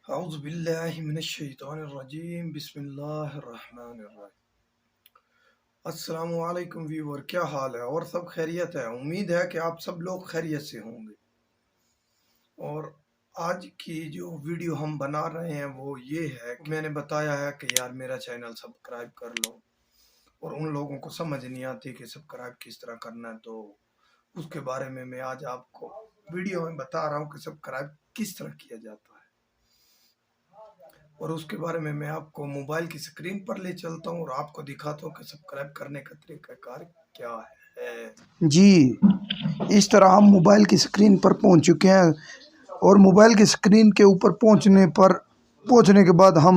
اعوذ باللہ من الشیطان الرجیم، بسم اللہ الرحمن الرحیم۔ السلام علیکم ویور، کیا حال ہے؟ اور سب خیریت ہے؟ امید ہے کہ آپ سب لوگ خیریت سے ہوں گے۔ اور آج کی جو ویڈیو ہم بنا رہے ہیں وہ یہ ہے کہ میں نے بتایا ہے کہ یار میرا چینل سبسکرائب کر لو، اور ان لوگوں کو سمجھ نہیں آتی کہ سبسکرائب کس طرح کرنا ہے، تو اس کے بارے میں آج آپ کو ویڈیو میں بتا رہا ہوں کہ سبسکرائب کس طرح کیا جاتا ہے، اور اس کے بارے میں آپ کو موبائل کی سکرین پر لے چلتا ہوں اور آپ کو دکھاتا ہوں کہ سبسکرائب کرنے کا طریقہ کار کیا ہے۔ جی، اس طرح ہم موبائل کی سکرین پر پہنچ چکے ہیں، اور موبائل کی سکرین کے اوپر پہنچنے کے بعد ہم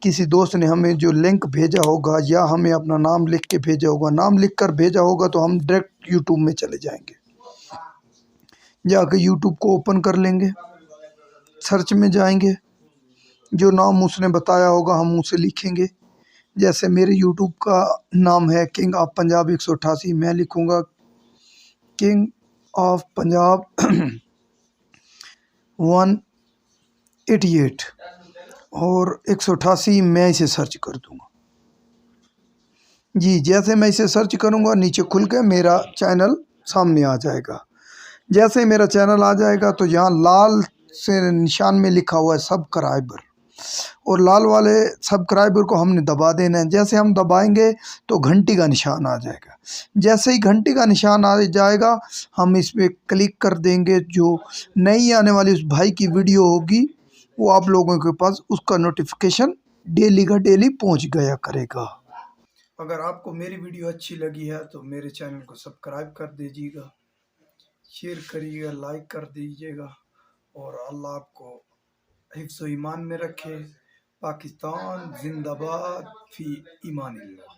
کسی دوست نے ہمیں جو لنک بھیجا ہوگا یا ہمیں اپنا نام لکھ کے بھیجا ہوگا، نام لکھ کر بھیجا ہوگا، تو ہم ڈائریکٹ یوٹیوب میں چلے جائیں گے، جا کے یوٹیوب کو اوپن کر لیں گے، سرچ میں جائیں گے، جو نام اس نے بتایا ہوگا ہم اسے لکھیں گے۔ جیسے میرے یوٹیوب کا نام ہے کنگ آف پنجاب 188، میں لکھوں گا کنگ آف پنجاب 188 اور 188 میں اسے سرچ کر دوں گا۔ جی، جیسے میں اسے سرچ کروں گا نیچے کھل کے میرا چینل سامنے آ جائے گا۔ جیسے ہی میرا چینل آ جائے گا تو یہاں لال سے نشان میں لکھا ہوا ہے سبسکرائبر، اور لال والے سبسکرائبر کو ہم نے دبا دینا ہے۔ جیسے ہم دبائیں گے تو گھنٹی کا نشان آ جائے گا۔ جیسے ہی گھنٹی کا نشان آ جائے گا ہم اس پہ کلک کر دیں گے۔ جو نئی آنے والی اس بھائی کی ویڈیو ہوگی وہ آپ لوگوں کے پاس اس کا نوٹیفیکیشن ڈیلی کا ڈیلی پہنچ گیا کرے گا۔ اگر آپ کو میری ویڈیو اچھی لگی ہے تو میرے چینل کو سبسکرائب کر دیجیے گا، شیئر کریے گا، لائک کر دیجیے گا، اور اللہ آپ کو حفظ و ایمان میں رکھے۔ پاکستان زندہ باد، فی ایمان اللہ۔